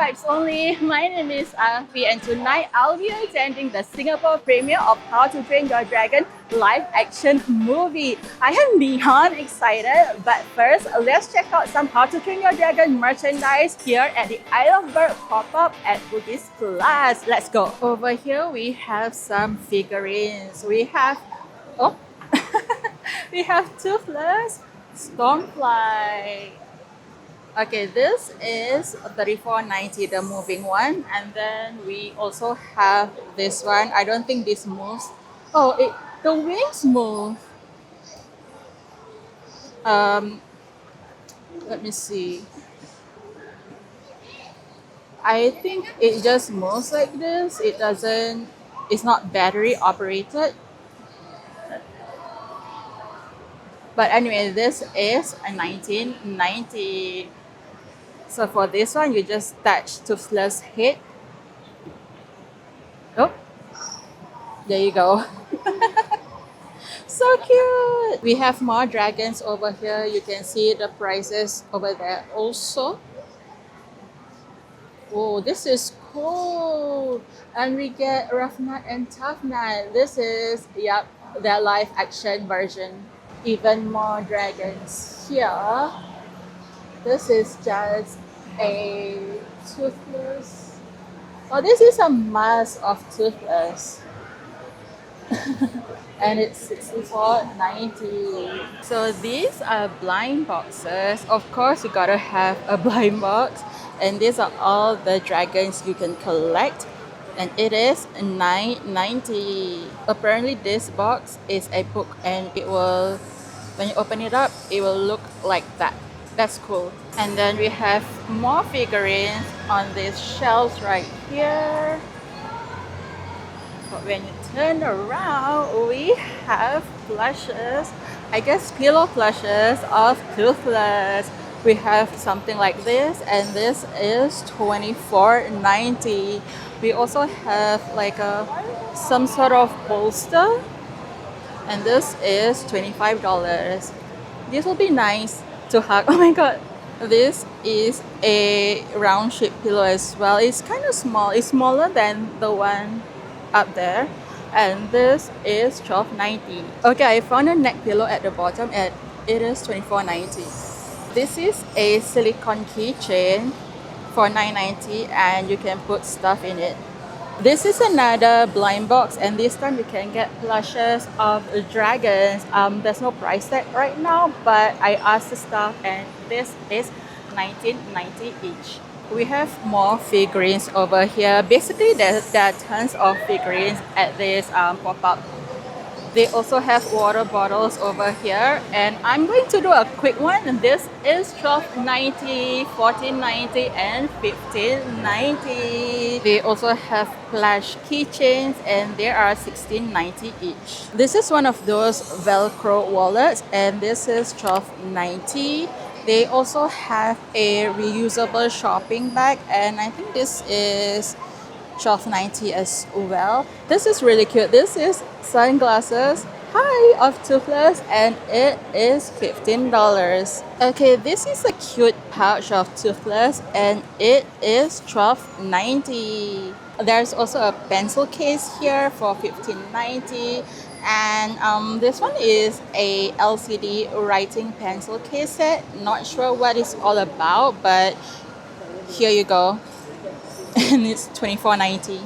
vibes only. My name is Afie and tonight I'll be attending the Singapore premiere of How to Train Your Dragon live action movie. I am beyond excited, but first let's check out some How to Train Your Dragon merchandise here at the Isle of Bird pop-up at Bugis Plus. Let's go. Over here we have some figurines. We have we have Toothless, Stormfly. Okay, this is 34.90, the moving one, and then we also have this one. I don't think this moves. Oh, the wings move. Um, Let me see. I think it just moves like this. It doesn't. It's not battery operated. But anyway, this is a 1990. So for this one, you just touch Toothless head. Oh, there you go. So cute! We have more dragons over here. You can see the prices over there also. Oh, this is cool! And we get Rough Nut and Tough Nut. This is, yep, their live action version. Even more dragons here. This is just a Toothless. Oh, this is a mask of Toothless. And it's 64.90. So these are blind boxes. Of course, you gotta have a blind box. And these are all the dragons you can collect. And it is $9.90. Apparently, this box is a book, and it will, when you open it up, it will look like that. That's cool. And then we have more figurines on these shelves right here. But when you turn around, we have plushes. I guess pillow plushes of Toothless. We have something like this, and this is $24.90. We also have like some sort of bolster, and this is $25. This will be nice to hug. Oh my god. This is a round shaped pillow as well. It's kind of small. It's smaller than the one up there, and this is $12.90. Okay, I found a neck pillow at the bottom, and it is $24.90. This is a silicone keychain for $9.90, and you can put stuff in it. This is another blind box, and this time you can get plushes of dragons. There's no price tag right now, but I asked the staff, and this is $19.90 each. We have more figurines over here. Basically, there are tons of figurines at this pop-up. They also have water bottles over here, and I'm going to do a quick one. And this is $12.90, $14.90, and $15.90. They also have plush keychains, and they are $16.90 each. This is one of those Velcro wallets, and this is $12.90. They also have a reusable shopping bag, and I think this is $12.90 as well. This is really cute. This is sunglasses, hi, of Toothless, and it is $15. Okay, this is a cute pouch of Toothless, and it is $12.90. There's also a pencil case here for $15.90. And this one is a LCD writing pencil case set. Not sure what it's all about, but here you go. And it's $24.90.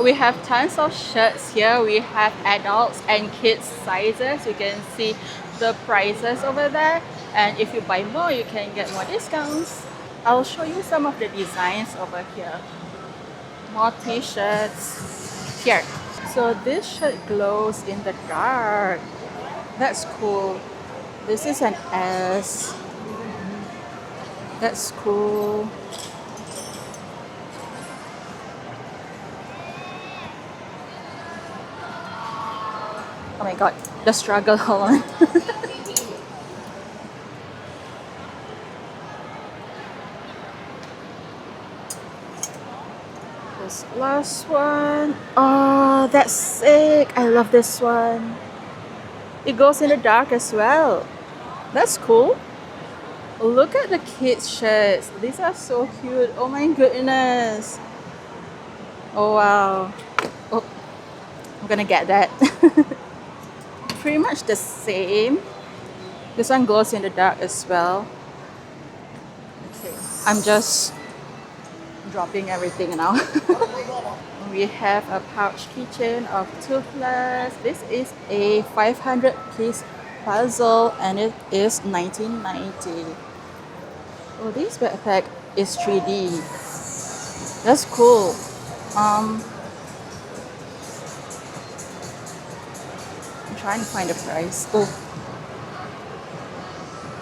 We have tons of shirts here. We have adults and kids sizes. You can see the prices over there. And if you buy more, you can get more discounts. I'll show you some of the designs over here. More t-shirts here. So this shirt glows in the dark. That's cool. This is an S. That's cool. Oh my god, the struggle, hold on. This last one. Oh, that's sick. I love this one. It goes in the dark as well. That's cool. Look at the kids' shirts. These are so cute. Oh my goodness. Oh wow. Oh, I'm gonna get that. Pretty much the same. This one glows in the dark as well. Okay. I'm just dropping everything now. We have a pouch keychain of Toothless. This is a 500 piece puzzle and it is 1990. Oh, this backpack is 3D. That's cool. Um, I'm trying to find the price. Oh,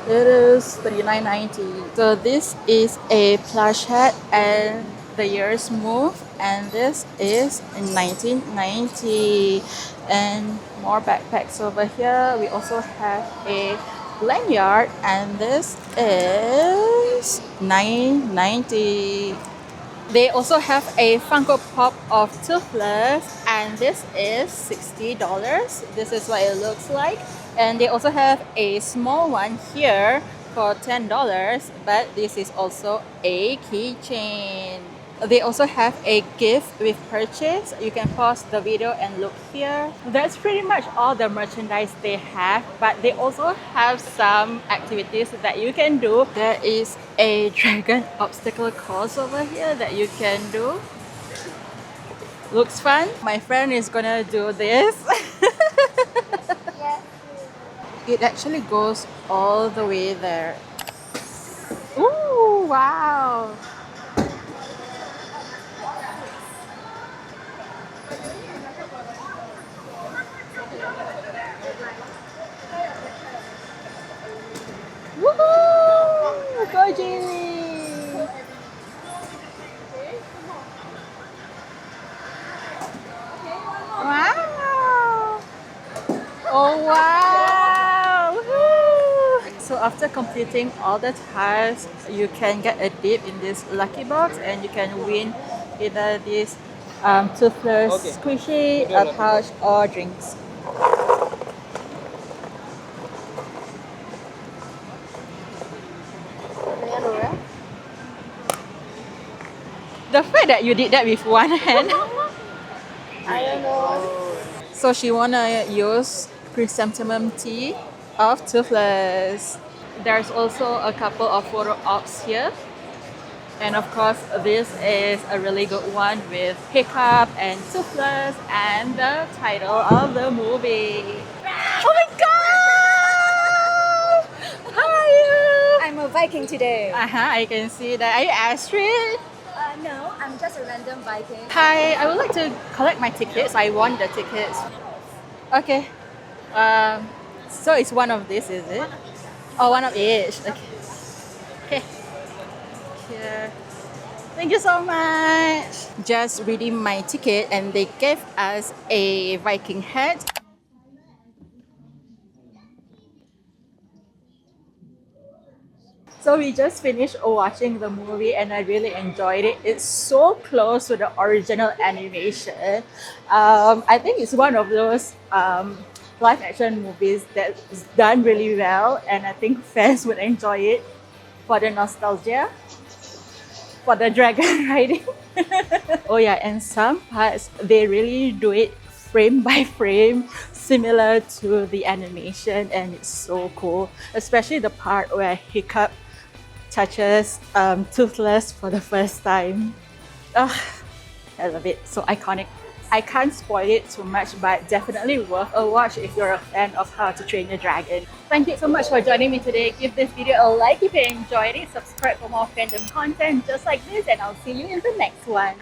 it is 39.90. So this is a plush hat and the years move and this is in 1990. And more backpacks over here. We also have a lanyard and this is 9.90. They also have a Funko Pop of Toothless and this is $60. This is what it looks like. And they also have a small one here for $10, but this is also a keychain. They also have a gift with purchase. You can pause the video and look here. That's pretty much all the merchandise they have, but they also have some activities that you can do. There is a dragon obstacle course over here that you can do. Looks fun. My friend is gonna do this. It actually goes all the way there. Ooh, wow. Woohoo! Gorgeous! Wow! Oh wow! Woo! So after completing all the tasks, you can get a dip in this lucky box and you can win either this toothless squishy, a pouch or drinks. The fact that you did that with one hand. I don't know. So she wanna use chrysanthemum tea of Toothless. There's also a couple of photo ops here. And of course, this is a really good one with Hiccup and Toothless and the title of the movie. Oh my god! How are you? I'm a Viking today. I can see that. Are you Astrid? No, I'm just a random Viking. Hi, I would like to collect my tickets. I want the tickets. Okay. So it's one of this, is it? Oh, one of each. Okay. Okay. Here. Thank you so much. Just redeemed my ticket and they gave us a Viking hat. So we just finished watching the movie and I really enjoyed it. It's so close to the original animation. I think it's one of those live action movies that's done really well and I think fans would enjoy it for the nostalgia, for the dragon riding. Oh yeah, and some parts they really do it frame by frame similar to the animation and it's so cool, especially the part where Hiccup touches Toothless for the first time. Ugh, I love it, so iconic. I can't spoil it too much, but definitely worth a watch if you're a fan of How to Train Your Dragon. Thank you so much for joining me today. Give this video a like if you enjoyed it. Subscribe for more fandom content just like this and I'll see you in the next one.